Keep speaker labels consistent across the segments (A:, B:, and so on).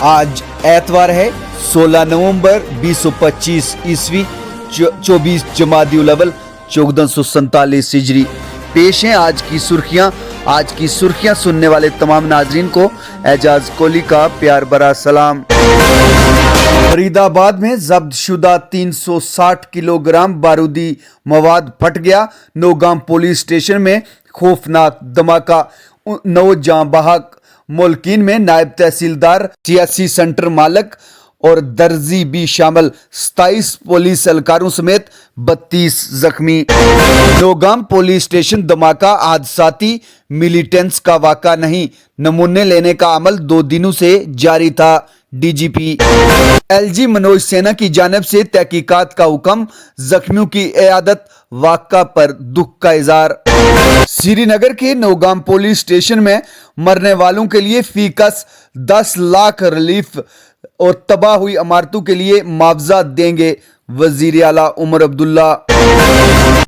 A: आज एतवार है 16 नवंबर 2025 ईस्वी 24 जमादिउल अव्वल 1447 हिजरी। पेश हैं आज की सुर्खियां सुनने वाले तमाम नाजरीन को एजाज कोहली का प्यार भरा सलाम। फरीदाबाद में जब्त शुदा 360 किलोग्राम बारूदी मवाद फट गया। नौगाम पुलिस स्टेशन में खौफनाक धमाका। 9 जाँ बहक मुल्कीन में नायब तहसीलदार, 86 सेंटर मालक और दर्जी भी शामिल। 27 पुलिस एहलकारों समेत 32 जख्मी। नौगाम पुलिस स्टेशन धमाका हादसाती मिलिटेंट्स का वाक़ा नहीं, नमूने लेने का अमल 2 दिनों से जारी था। डीजीपी एलजी मनोज सिन्हा की जानिब से तहकीकात का हुक्म, जख्मियों की इयादत, वाक़ा पर दुख का इज़हार। श्रीनगर के नौगाम पुलिस स्टेशन में मरने वालों के लिए फीकस 10 लाख रिलीफ और तबाह हुई इमारतों के लिए मुआवजा देंगे वजीर आला उमर अब्दुल्ला।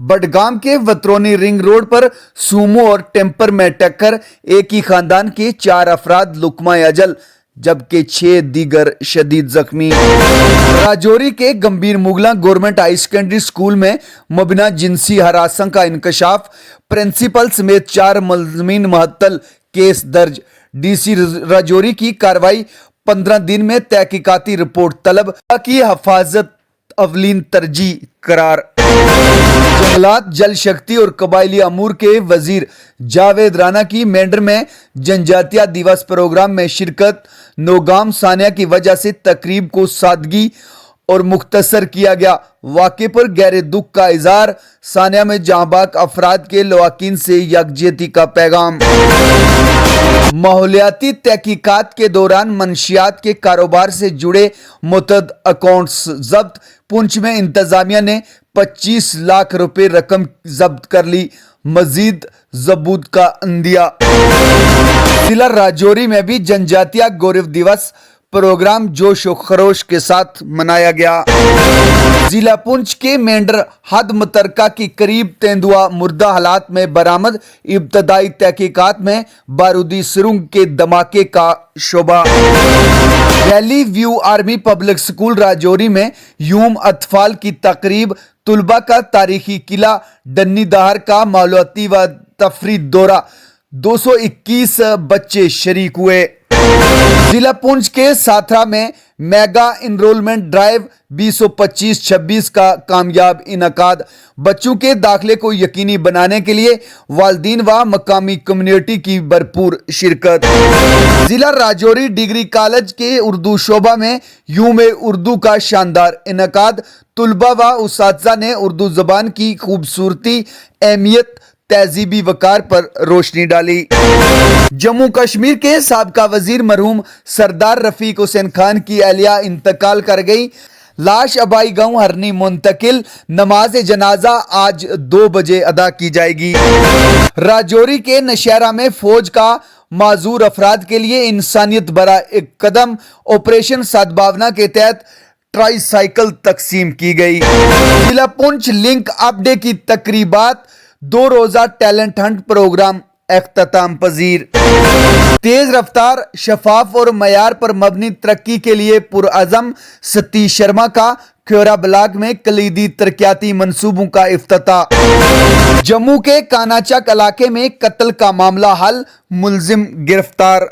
A: बडगाम के वतरोनी रिंग रोड पर सूमो और टेम्पर में टक्कर, एक ही खानदान के 4 अफराद लुकमा अजल जबकि 6 दीगर शदीद जख्मी। राजौरी के गंभीर मुगला गवर्नमेंट हाई सेकेंडरी स्कूल में मुबीना जिनसी हरासत का इंकशाफ, प्रिंसिपल समेत 4 मुलजमीन मुअत्तल, केस दर्ज। डीसी राजौरी की कार्रवाई, 15 दिन में तहकीकाती रिपोर्ट तलब, की हिफाजत अवलीन तरजीह करार। जंगलात, जल शक्ति और कबायली अमूर के वजीर जावेद राना की मेंढर में जनजातीय दिवस प्रोग्राम में शिरकत। नौगाम सानिया की वजह से तकरीब को सादगी और मुख्तसर किया गया। वाक़े पर गहरे दुख का इज़हार। सानिया में जहाँबाक अफराद के लवाकिन से यकजहती का पैगाम। माहौलियाती तहकीकात के दौरान मंशियात के कारोबार से जुड़े मुतअद्दिद अकाउंट्स जब्त। पुंछ में इंतजामिया ने 25 लाख रुपए रकम जब्त कर ली। मजीद जबूत का अंदिया। जिला राजौरी में भी जनजातीय गौरव दिवस प्रोग्राम जोश व खरोश के साथ मनाया गया। जिला पुंछ के मेंढर हद मुतरका की करीब तेंदुआ मुर्दा हालात में बरामद। इब्तदाई तहकीकात में बारूदी सुरंग के धमाके का शोबा। Valley view army public school Rajouri में यूम अतफाल की तकरीब। तुलबा का तारीखी किला डन्नी दहार का मालूमाती व तफरीह दौरा। 221 बच्चे शरीक हुए। जिला पुंछ के साथरा में मेगा इनरोलमेंट ड्राइव 2025-26 का कामयाब इनकाद। बच्चों के दाखिले को यकीनी बनाने के लिए वालिदीन व मकामी कम्युनिटी की भरपूर शिरकत। जिला राजौरी डिग्री कॉलेज के उर्दू शोबा में यूम उर्दू का शानदार इनकाद। तुलबा व उस्ताज़ा ने उर्दू ज़बान की खूबसूरती, अहमियत, तहजीबी वकार पर रोशनी डाली। जम्मू कश्मीर के साबका वजीर मरहूम सरदार रफीक हुसैन खान की अहलिया इंतकाल कर गई। लाश अबाई गांव हरनी मुंतकिल। नमाज जनाजा आज 2 बजे अदा की जाएगी। राजौरी के नशहरा में फौज का माजूर अफराद के लिए इंसानियत भरा एक कदम। ऑपरेशन सद्भावना के तहत ट्राईसाइकिल तकसीम की गई। जिला पुंछ लिंक अपडे की तकरीबात। 2 रोजा टैलेंट हंट प्रोग्राम इख्तिताम पजीर। तेज रफ्तार, शफाफ और मयार पर मबनी तरक्की के लिए पुरअज़म सतीश शर्मा का ख्योरा ब्लॉक में कलीदी तरक्याती मंसूबों का इफ्तिताह। जम्मू के कानाचक इलाके में कत्ल का मामला हल, मुलजिम गिरफ्तार।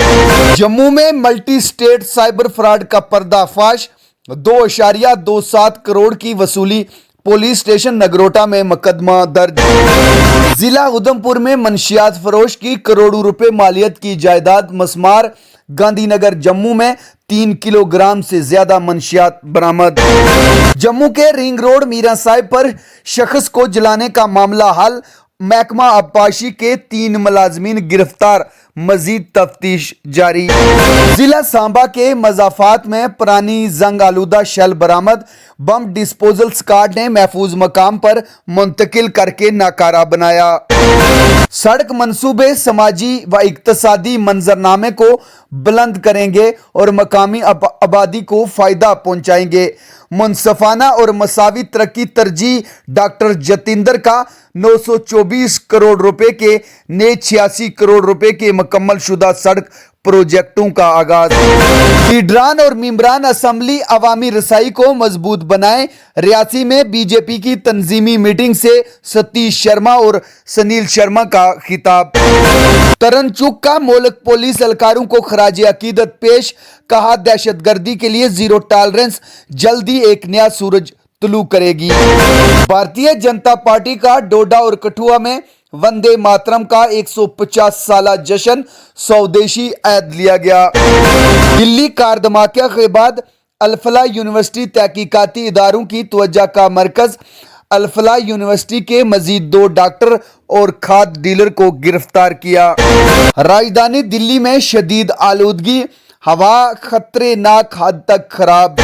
A: जम्मू में मल्टी स्टेट साइबर फ्रॉड का पर्दाफाश। 2.27 करोड़ की वसूली। पुलिस स्टेशन नगरोटा में मुकदमा दर्ज। जिला उधमपुर में मंशियात फरोश की करोड़ों रुपए मालियत की जायदाद मस्मार। गांधीनगर जम्मू में 3 किलोग्राम से ज्यादा मंशियात बरामद। जम्मू के रिंग रोड मीरा साहिब पर शख्स को जलाने का मामला हल। महकमा आबपाशी के 3 मुलाजमीन गिरफ्तार। मजीद तफ्तीश जारी। जिला सांबा के मजाफात में पुरानी जंग आलूदा शल बरामद। बम डिस्पोजल स्क्वाड ने महफूज मकाम पर मुंतकिल करके नाकारा बनाया। सड़क मंसूबे समाजी व इक्तसादी मंजरनामे को बुलंद करेंगे और मकामी आबादी को फायदा पहुंचाएंगे। मुनसफाना और मसावी तरक्की तरजीह डॉक्टर जतिंदर का 924 करोड़ रुपए के ने 86 करोड़ रुपए के मुकम्मल शुदा सड़क प्रोजेक्टों का आगाज। लीडरान और मेंबरान असम्बली अवामी रसाई को मजबूत बनाएं। रियासी में बीजेपी की तंजीमी मीटिंग से सतीश शर्मा और सुनील शर्मा का खिताब। तरनचुक का मुल्क पुलिस एहलकारों को खराज अकीदत पेश, कहा दहशतगर्दी के लिए जीरो टॉलरेंस, जल्दी एक नया सूरज तुलू करेगी। भारतीय जनता पार्टी का डोडा और कठुआ में वंदे मातरम का 150 साला जश्न, स्वदेशी ऐद लिया गया। दिल्ली कार धमाके के बाद अल-फलाह यूनिवर्सिटी तहकीकाती इदारों की तवज्जो का मरकज। अल-फलाह यूनिवर्सिटी के मजीद 2 डॉक्टर और खाद डीलर को गिरफ्तार किया। राजधानी दिल्ली में शदीद आलूदगी, हवा खतरनाक हद तक खराब।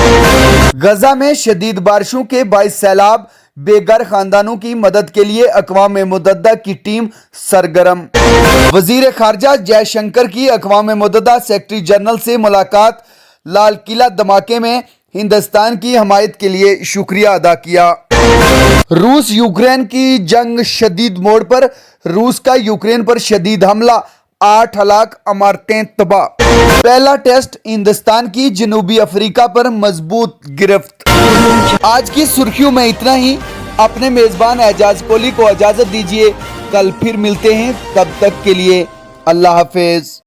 A: गजा में शदीद बारिशों के बाइस सैलाब, बेघर खानदानों की मदद के लिए अक़वाम मुत्तहिदा की टीम सरगर्म। वजीर खारजा जयशंकर की अक़वाम मुत्तहिदा सेक्रेटरी जनरल से मुलाकात। लाल किला धमाके में हिंदुस्तान की हमायत के लिए शुक्रिया अदा किया। रूस यूक्रेन की जंग शदीद मोड़ पर, रूस का यूक्रेन पर शदीद हमला, 8 हलाक, इमारतें तबाह। पहला टेस्ट हिंदुस्तान की जनूबी अफ्रीका पर मजबूत गिरफ्त। आज की सुर्खियों में इतना ही। अपने मेजबान एजाज कोहली को इजाजत दीजिए, कल फिर मिलते हैं, तब तक के लिए अल्लाह हाफिज।